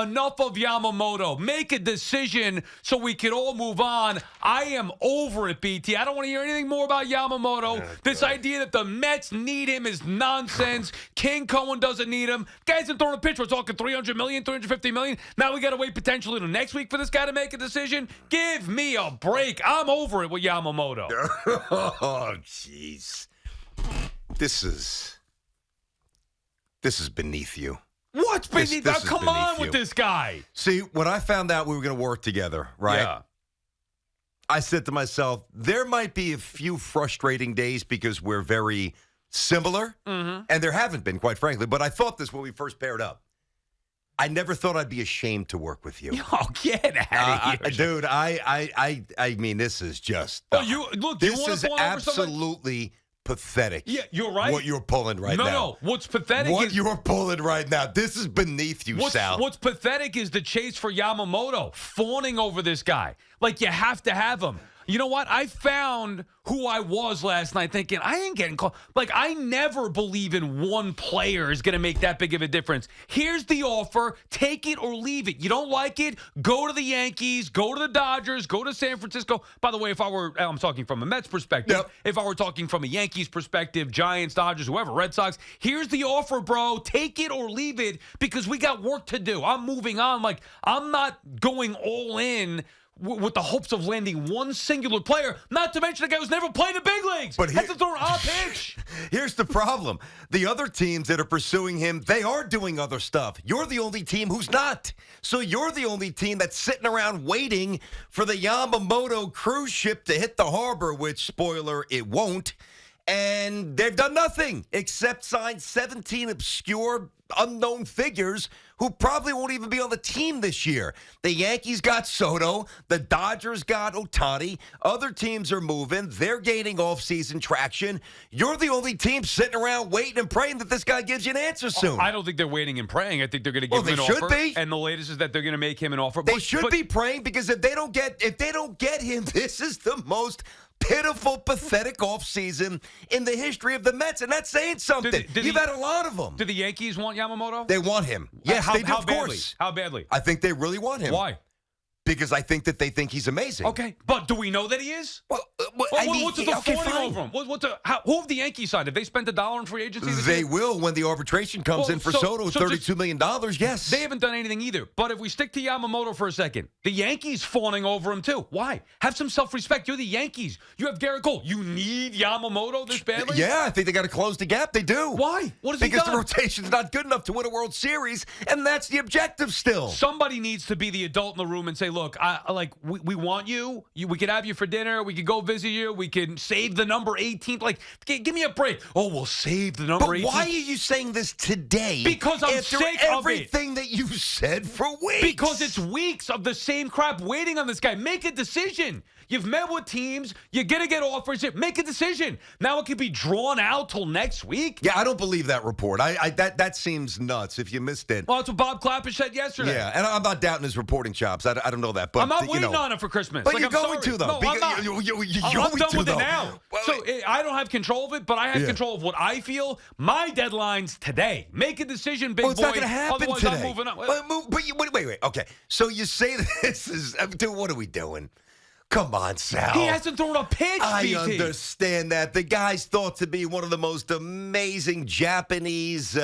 enough of Yamamoto. Make a decision so we can all move on. I am over it, BT. I don't want to hear anything more about Yamamoto. This idea that the Mets need him is nonsense. King Cohen doesn't need him. Guys are throwing a pitch. We're talking $300 million, $350 million. Now we got to wait potentially till next week for this guy to make a decision. Give me a break. I'm over it with Yamamoto. Oh, jeez. This is beneath you. What's beneath? This Come on with this guy. See, when I found out we were going to work together, right? Yeah. I said to myself, there might be a few frustrating days because we're very similar, and there haven't been, quite frankly. But I thought this when we first paired up. I never thought I'd be ashamed to work with you. Oh, get out of here, dude! I mean, this is just. This is absolutely pathetic. Yeah, you're right. What you're pulling right now. No. What's pathetic What is you're pulling right now. This is beneath you, Sal. What's pathetic is the chase for Yamamoto, fawning over this guy. Like, you have to have him. You know what? I found who I was last night thinking, I ain't getting called. Like, I never believe in one player is going to make that big of a difference. Here's the offer. Take it or leave it. You don't like it? Go to the Yankees. Go to the Dodgers. Go to San Francisco. By the way, I'm talking from a Mets perspective. Yep. If I were talking from a Yankees perspective, Giants, Dodgers, whoever, Red Sox, here's the offer, bro. Take it or leave it because we got work to do. I'm moving on. Like, I'm not going all in with the hopes of landing one singular player, not to mention a guy who's never played in big leagues. But has to throw a pitch. Here's the problem. The other teams that are pursuing him, they are doing other stuff. You're the only team who's not. So you're the only team that's sitting around waiting for the Yamamoto cruise ship to hit the harbor, which, spoiler, it won't. And they've done nothing except sign 17 obscure, unknown figures who probably won't even be on the team this year. The Yankees got Soto. The Dodgers got Ohtani. Other teams are moving. They're gaining offseason traction. You're the only team sitting around waiting and praying that this guy gives you an answer soon. I don't think they're waiting and praying. I think they're going to give him an offer. Well, they should be. And the latest is that they're going to make him an offer. They should be praying because if they don't get him, this is the most pitiful, pathetic offseason in the history of the Mets, and that's saying something. You've had a lot of them. Do the Yankees want Yamamoto? They want him. Yes, they do, of course. How badly? I think they really want him. Why? Because I think that they think he's amazing. Okay, but do we know that he is? Well, what's the fawning over him? Who have the Yankees signed? Have they spent $1 in free agency this year? They will when the arbitration comes in for Soto, $32 million, yes. They haven't done anything either. But if we stick to Yamamoto for a second, the Yankees fawning over him too. Why? Have some self-respect. You're the Yankees. You have Garrett Cole. You need Yamamoto this badly? Yeah, I think they got to close the gap. They do. Why? What has he done? Because the rotation's not good enough to win a World Series, and that's the objective still. Somebody needs to be the adult in the room and say, look, we want you. We could have you for dinner. We could go visit you. We can save the number 18. Like, give me a break. Oh, we'll save the number 18. But why are you saying this today? Because I'm sick of it. Everything that you've said for weeks. Because it's weeks of the same crap waiting on this guy. Make a decision. You've met with teams. You're going to get offers. Make a decision. Now it could be drawn out till next week. Yeah, I don't believe that report. That seems nuts if you missed it. Well, that's what Bob Clapper said yesterday. Yeah, and I'm not doubting his reporting chops. I don't know that. But I'm not waiting on it for Christmas. But you're going to, though. No, I'm not. You're I'm done with it now. Well, so I don't have control of it, but I have control of what I feel. My deadline's today. Make a decision, big boy. It's not going to happen Otherwise, today. I'm moving on. But wait. Okay, so you say this is... Dude, what are we doing? Come on, Sal. He hasn't thrown a pitch, I understand that. The guy's thought to be one of the most amazing Japanese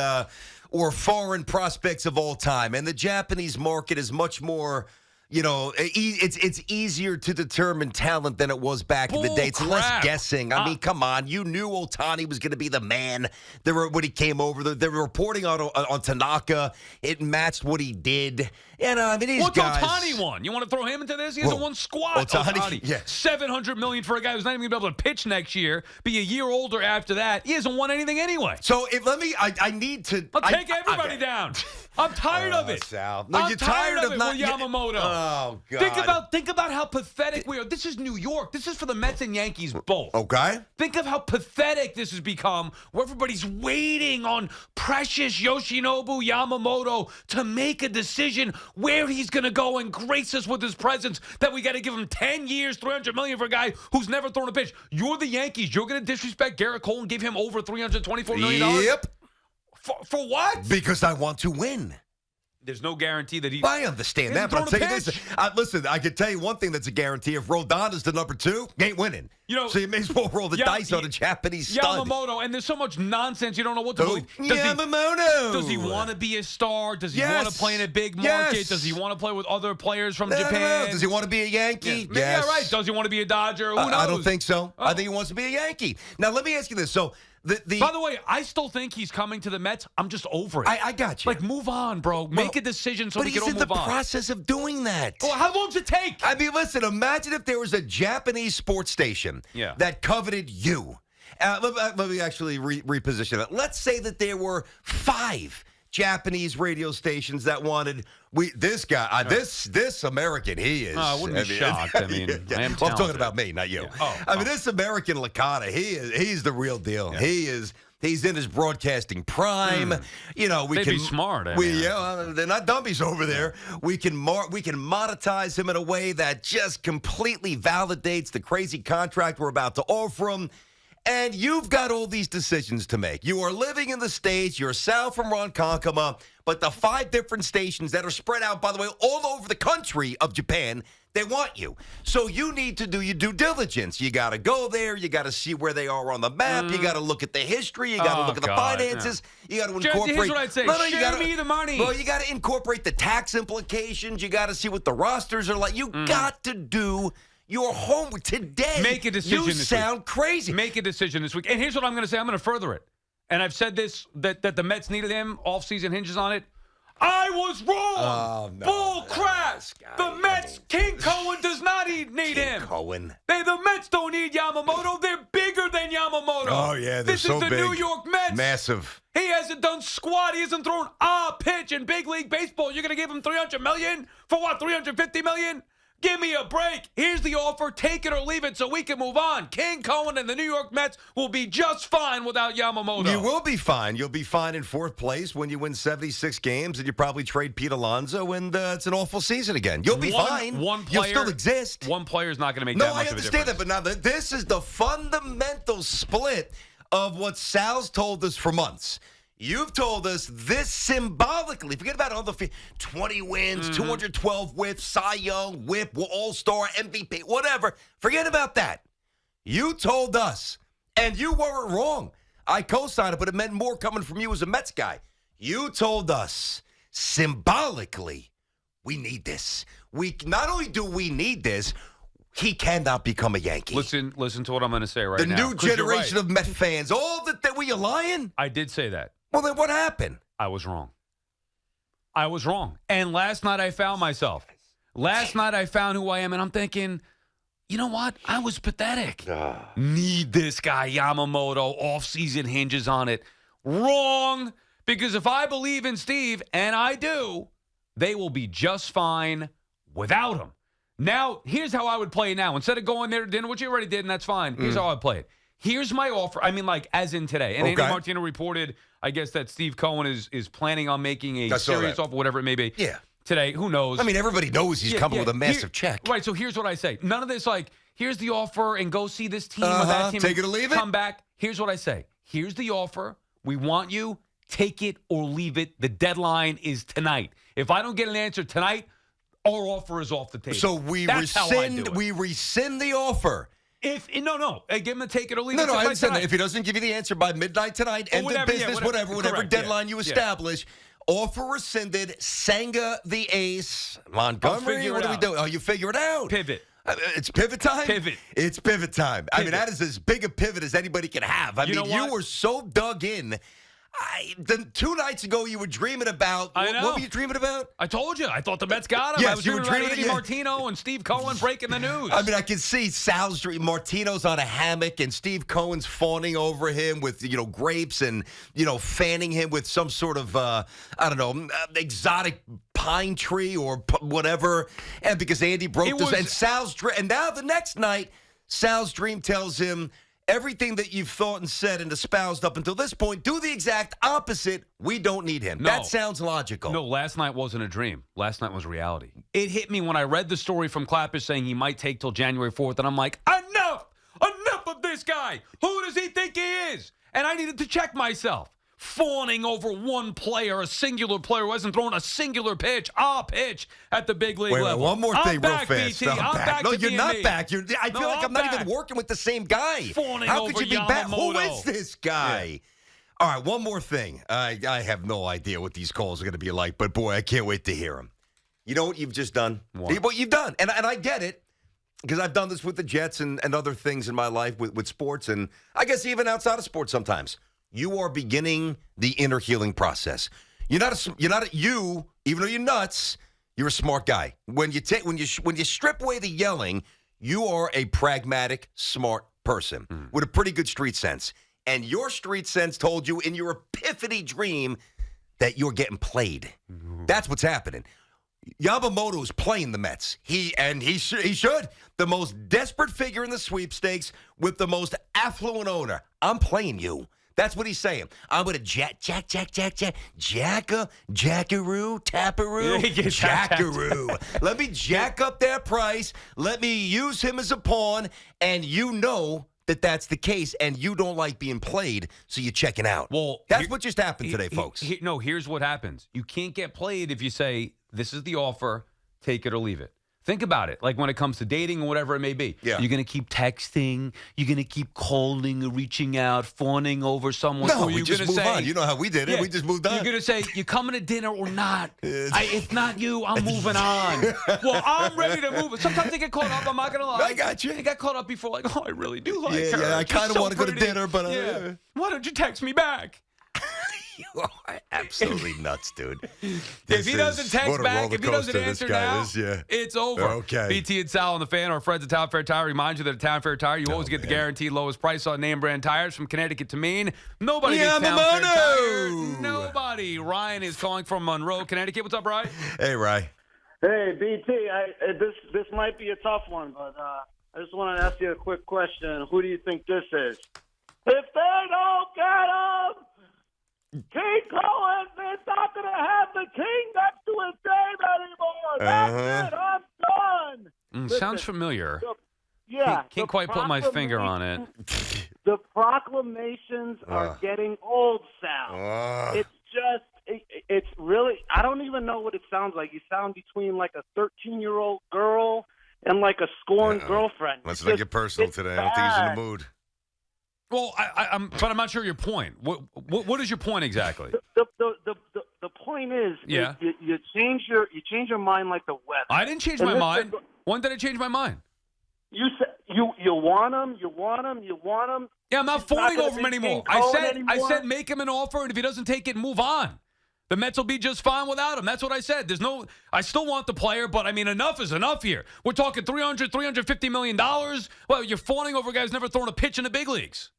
or foreign prospects of all time. And the Japanese market is much more... it's easier to determine talent than it was back in the day. It's less guessing. I mean, come on. You knew Ohtani was going to be the man. When he came over, they were reporting on Tanaka. It matched what he did. And I mean, what's Ohtani won? You want to throw him into this? He hasn't won squat. Ohtani, yeah. $700 million for a guy who's not even going to be able to pitch next year. Be a year older after that. He hasn't won anything anyway. So I need to. I'll take everybody down. I'm tired of it. Sal. No, you're tired of not Yamamoto. Oh God. Think about how pathetic we are. This is New York. This is for the Mets and Yankees both. Okay. Think of how pathetic this has become, where everybody's waiting on precious Yoshinobu Yamamoto to make a decision where he's going to go and grace us with his presence, that we got to give him 10 years, $300 million for a guy who's never thrown a pitch. You're the Yankees. You're going to disrespect Garrett Cole and give him over $324 million? Yep. For what? Because I want to win. There's no guarantee that he. I understand that, but I'll tell you this. Listen, I can tell you one thing that's a guarantee. If Rodon is the number 2, he ain't winning. So you may as well roll the dice on a Japanese stud. Yamamoto, and there's so much nonsense you don't know what to believe. Yamamoto! Does he want to be a star? Does he want to play in a big market? Yes. Does he want to play with other players from Japan? Does he want to be a Yankee? Yes. Yeah, right. Does he want to be a Dodger? Who knows? I don't think so. I think he wants to be a Yankee. Now, let me ask you this. So, by the way, I still think he's coming to the Mets. I'm just over it. I got you. Like, move on, bro. Make a decision so we can all move on. But he's in the process of doing that. Well, how long does it take? I mean, listen, imagine if there was a Japanese sports station that coveted you. Let me actually reposition it. Let's say that there were 5 Japanese radio stations that wanted this guy, this American, he is. I wouldn't be shocked. I mean, I am I'm talking about me, not you. Yeah. This American Licata, he's the real deal. Yeah. He's in his broadcasting prime. They'd be smart. They're not dummies over there. We can monetize him in a way that just completely validates the crazy contract we're about to offer him. And you've got all these decisions to make. You are living in the States. You're Sal from Ronkonkoma. But the 5 different stations that are spread out, by the way, all over the country of Japan, they want you. So you need to do your due diligence. You got to go there. You got to see where they are on the map. You got to look at the history. You got to look at the finances. Yeah. You got to incorporate. Here's what I'd say. Share me the money. Well, you got to incorporate the tax implications. You got to see what the rosters are like. You got to do your homework today. Make a decision this week. You sound crazy. Make a decision this week. And here's what I'm going to say. I'm going to further it. And I've said this, that the Mets needed him. Offseason hinges on it. I was wrong. Oh, no. Bull crap. The Mets, King Cohen does not need him. Cohen. The Mets don't need Yamamoto. They're bigger than Yamamoto. Oh, yeah, they're so big. This is the New York Mets. Massive. He hasn't done squat. He hasn't thrown a pitch in big league baseball. You're going to give him $300 million? For what, $350 million? Give me a break. Here's the offer. Take it or leave it so we can move on. King Cohen and the New York Mets will be just fine without Yamamoto. You will be fine. You'll be fine in 4th place when you win 76 games, and you probably trade Pete Alonso, and it's an awful season again. You'll be fine. One player, you'll still exist. One player's not going to make that much of a difference. No, I understand that, but now this is the fundamental split of what Sal's told us for months. You've told us this symbolically. Forget about all the 20 wins, 212 whips, Cy Young, whip, All-Star, MVP, whatever. Forget about that. You told us, and you weren't wrong. I co-signed it, but it meant more coming from you as a Mets guy. You told us symbolically, we need this. Not only do we need this, he cannot become a Yankee. Listen to what I'm going to say right now. The new generation right. of Met fans. All that were you lying? I did say that. Well, then what happened? I was wrong. And last night I found myself. Last night I found who I am, and I'm thinking, you know what? I was pathetic. Need this guy, Yamamoto. Offseason hinges on it. Wrong. Because if I believe in Steve, and I do, they will be just fine without him. Now, here's how I would play it now. Instead of going there to dinner, which you already did, and that's fine, here's how I'd play it. Here's my offer. I mean, like, as in today. And Andy Martino reported, I guess, that Steve Cohen is planning on making a serious offer, whatever it may be. Yeah. Today, who knows? I mean, everybody knows he's coming with a massive check. Right, so here's what I say. None of this, like, here's the offer and go see this team or that team. Take it or leave it. Come back. Here's what I say. Here's the offer. We want you. Take it or leave it. The deadline is tonight. If I don't get an answer tonight, our offer is off the table. So we rescind the offer. No. Give him a take it or leave it. No, I understand that. If he doesn't give you the answer by midnight tonight, end of business, whatever deadline you establish, offer rescinded, Senga the ace, Montgomery, what do we do? Oh, you figure it out. Pivot. It's pivot time? Pivot. It's pivot time. I mean, that is as big a pivot as anybody can have. I mean, you were so dug in. 2 nights ago, you were dreaming about. What were you dreaming about? I told you. I thought the Mets got him. Yes, I was dreaming about Andy Martino and Steve Cohen breaking the news. I mean, I can see Sal's dream. Martino's on a hammock, and Steve Cohen's fawning over him with grapes and fanning him with some sort of exotic pine tree or whatever. And because Andy broke this, and Sal's dream, and now the next night, Sal's dream tells him, everything that you've thought and said and espoused up until this point, do the exact opposite. We don't need him. No. That sounds logical. No, last night wasn't a dream. Last night was reality. It hit me when I read the story from Clapper saying he might take till January 4th, and I'm like, enough of this guy. Who does he think he is? And I needed to check myself. fawning over one player, a singular player who hasn't thrown a singular pitch at the big league level. One more thing, I'm back, real fast. BT. I'm back. No, to you're being not me. back. I feel like I'm not even working with the same guy. How could you be back? Who is this guy? Yeah. All right, one more thing. I have no idea what these calls are going to be like, but boy, I can't wait to hear them. You know what you've just done? What you've done, and I get it, because I've done this with the Jets and other things in my life with sports, and I guess even outside of sports sometimes. You are beginning the inner healing process. You're not you, even though you're nuts, you're a smart guy. When you strip away the yelling, you are a pragmatic, smart person with a pretty good street sense. And your street sense told you in your epiphany dream that you're getting played. That's what's happening. Yamamoto is playing the Mets. He should. The most desperate figure in the sweepstakes with the most affluent owner. I'm playing you. That's what he's saying. I'm going to jackaroo, taparoo, jackaroo. Let me jack up that price. Let me use him as a pawn. And you know that that's the case, and you don't like being played, so you're checking out. Well, that's what just happened today, folks. Here's what happens. You can't get played if you say, this is the offer, take it or leave it. Think about it. Like when it comes to dating or whatever it may be. Yeah. You're going to keep texting. You're going to keep calling or reaching out, fawning over someone. No, we just move on. You know how we did it. Yeah, we just moved on. You're going to say, you coming to dinner or not? If not you, I'm moving on. Well, I'm ready to move. Sometimes they get caught up. I'm not going to lie. I got you. They got caught up before, like, I really do like her. Yeah, I kind of want to go to dinner, but... Why don't you text me back? You are absolutely nuts, dude. If he doesn't text back, if he doesn't answer now, it's over. Okay. BT and Sal on the Fan, our friends at Town Fair Tire, remind you that at Town Fair Tire, you always get the guaranteed lowest price on name brand tires from Connecticut to Maine. Nobody gets Town Fair Tire. Nobody. Ryan is calling from Monroe, Connecticut. What's up, Ryan? Hey, Ryan. Hey, BT. This might be a tough one, but I just want to ask you a quick question. Who do you think this is? If they don't get him, King Cohen is not going to have the king next to his name anymore. That's it. I'm done. Listen, sounds familiar. Can't quite put my finger on it. The proclamations are getting old, Sal. It's just, it's really, I don't even know what it sounds like. You sound between like a 13-year-old girl and like a scorned girlfriend. Let's not get personal today. I don't think he's in the mood. Well, but I'm not sure your point. What is your point exactly? The point is, you change your mind like the weather. I didn't change my mind. When did I change my mind? You said you want him. Yeah, I'm not fawning over him anymore. I said make him an offer, and if he doesn't take it, move on. The Mets will be just fine without him. That's what I said. I still want the player, but I mean, enough is enough here. We're talking $350 million. Well, you're fawning over a guy who's never thrown a pitch in the big leagues.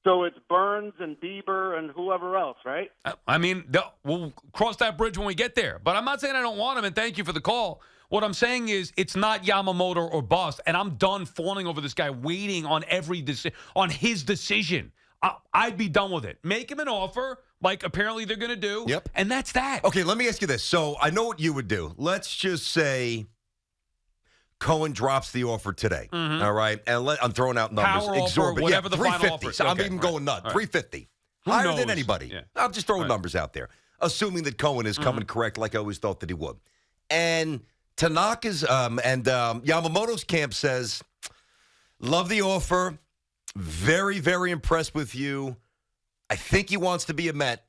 So it's Burns and Bieber and whoever else, right? I mean, we'll cross that bridge when we get there. But I'm not saying I don't want him, and thank you for the call. What I'm saying is it's not Yamamoto or bust, and I'm done fawning over this guy, waiting on on his decision. I'd be done with it. Make him an offer, like apparently they're going to do, and that's that. Okay, let me ask you this. So I know what you would do. Let's just say Cohen drops the offer today, all right? And I'm throwing out numbers. Power offer, whatever the final offer. So I'm even going nuts. 350. Higher than anybody. Yeah. I'm just throwing numbers out there, assuming that Cohen is coming correct like I always thought that he would. And Tanaka's and Yamamoto's camp says, love the offer. Very, very impressed with you. I think he wants to be a Met,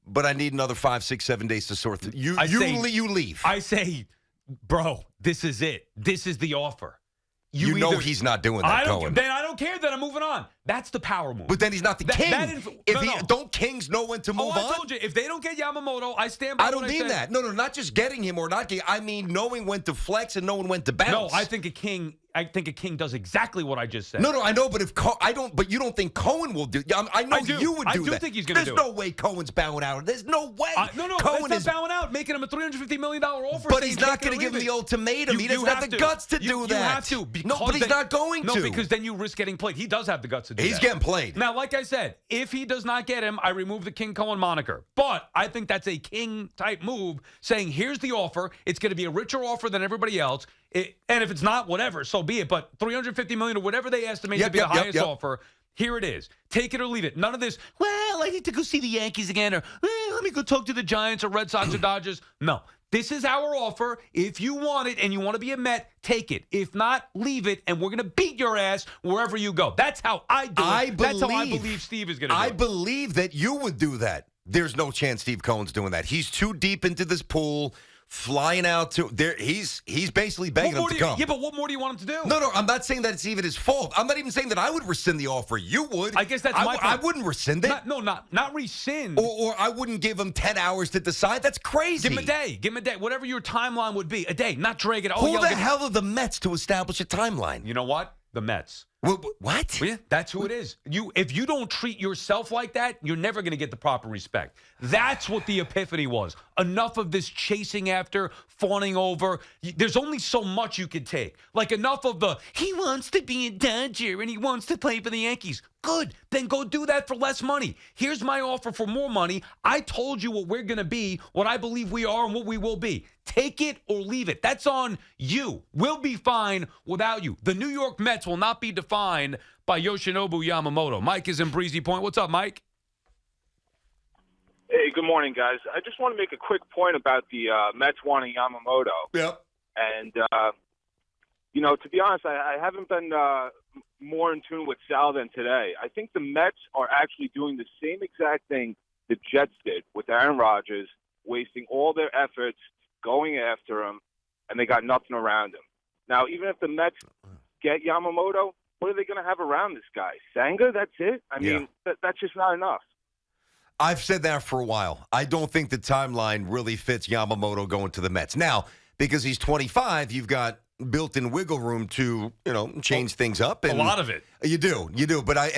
but I need another 5, 6, 7 days to sort through. You leave. I say, bro, this is it. This is the offer. You know he's not doing that, Cohen. Then I don't care that I'm moving on. That's the power move. But then he's not the king. Don't kings know when to move on? I told you, if they don't get Yamamoto, I stand by I don't mean that. No, not just getting him or not getting. I mean knowing when to flex and knowing when to bounce. No, I think a king does exactly what I just said. No, I know, but but you don't think Cohen will do? I know you would do that. I do think he's going to do it. There's no way Cohen's bowing out. There's no way. Cohen is bowing out, making him a $350 million offer. But he's not going to give him the ultimatum. He doesn't have the guts to do that. You have to. No, but he's not going to. No, because then you risk getting played. He does have the guts to do that. He's getting played. Now, like I said, if he does not get him, I remove the King Cohen moniker. But I think that's a king-type move, saying here's the offer. It's going to be a richer offer than everybody else. And if it's not, whatever, so be it. But $350 million or whatever they estimate to be the highest offer, Here it is. Take it or leave it. None of this, well, I need to go see the Yankees again, or let me go talk to the Giants or Red Sox or Dodgers. No. This is our offer. If you want it and you want to be a Met, take it. If not, leave it, and we're going to beat your ass wherever you go. That's how I do it. That's how I believe Steve is going to do it. I believe that you would do that. There's no chance Steve Cohen's doing that. He's too deep into this pool. Flying out to there, he's basically begging him to come. Yeah, but what more do you want him to do? No, I'm not saying that it's even his fault. I'm not even saying that I would rescind the offer. You would. I guess that's my point. I wouldn't rescind it. Not rescind. Or I wouldn't give him 10 hours to decide. That's crazy. Give him a day. Give him a day. Whatever your timeline would be, a day. Not drag it. Who the hell are the Mets to establish a timeline? You know what? The Mets. What? Yeah, that's who it is. If you don't treat yourself like that, you're never going to get the proper respect. That's what the epiphany was. Enough of this chasing after, fawning over. There's only so much you can take. Like enough of he wants to be a Dodger and he wants to play for the Yankees. Good. Then go do that for less money. Here's my offer for more money. I told you what we're going to be, what I believe we are, and what we will be. Take it or leave it. That's on you. We'll be fine without you. The New York Mets will not be defined by Yoshinobu Yamamoto. Mike is in Breezy Point. What's up, Mike? Hey, good morning, guys. I just want to make a quick point about the Mets wanting Yamamoto. Yep. And, to be honest, I haven't been more in tune with Sal than today. I think the Mets are actually doing the same exact thing the Jets did with Aaron Rodgers, wasting all their efforts going after him, and they got nothing around him. Now, even if the Mets get Yamamoto, what are they going to have around this guy? Saga? That's it? I mean, that's just not enough. I've said that for a while. I don't think the timeline really fits Yamamoto going to the Mets. Now, because he's 25, you've got built-in wiggle room to, change things up. And a lot of it. You do. But I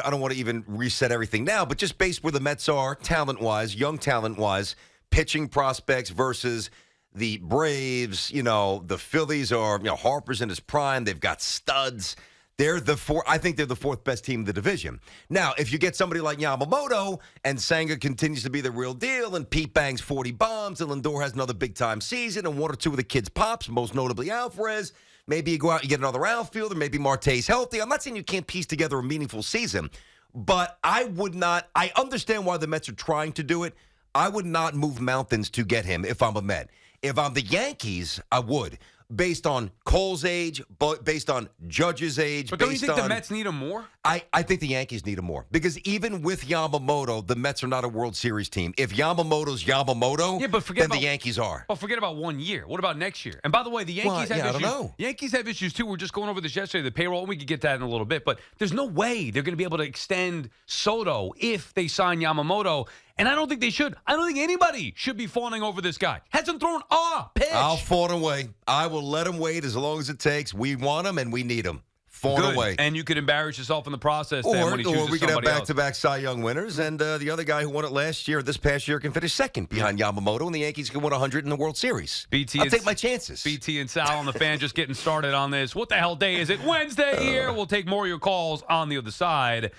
don't want to even reset everything now, but just based where the Mets are, talent-wise, young talent-wise, pitching prospects versus the Braves, the Phillies are, Harper's in his prime. They've got studs. I think they're the fourth best team in the division. Now, if you get somebody like Yamamoto and Saga continues to be the real deal and Pete bangs 40 bombs and Lindor has another big-time season and one or two of the kids pops, most notably Alvarez, maybe you go out and get another outfielder, maybe Marte's healthy. I'm not saying you can't piece together a meaningful season, but I understand why the Mets are trying to do it. I would not move mountains to get him if I'm a Met. If I'm the Yankees, I would. Based on Cole's age, but based on Judge's age. But don't you think the Mets need him more? I think the Yankees need him more. Because even with Yamamoto, the Mets are not a World Series team. If Yamamoto's Yamamoto, then the Yankees are. Well, forget about 1 year. What about next year? And by the way, the Yankees have issues. I don't know. Yankees have issues, too. We were just going over this yesterday, the payroll. We could get that in a little bit. But there's no way they're going to be able to extend Soto if they sign Yamamoto. And I don't think they should. I don't think anybody should be fawning over this guy. Hasn't thrown a pitch. I'll fawn away. I will let him wait as long as it takes. We want him and we need him. Fawn away. And you could embarrass yourself in the process then when he chooses we could have somebody back-to-back Cy Young winners, and the other guy who won it last year, this past year, can finish second behind Yamamoto, and the Yankees can win 100 in the World Series. I'll take my chances. BT and Sal on the Fan just getting started on this. What the hell day is it? Wednesday here. We'll take more of your calls on the other side.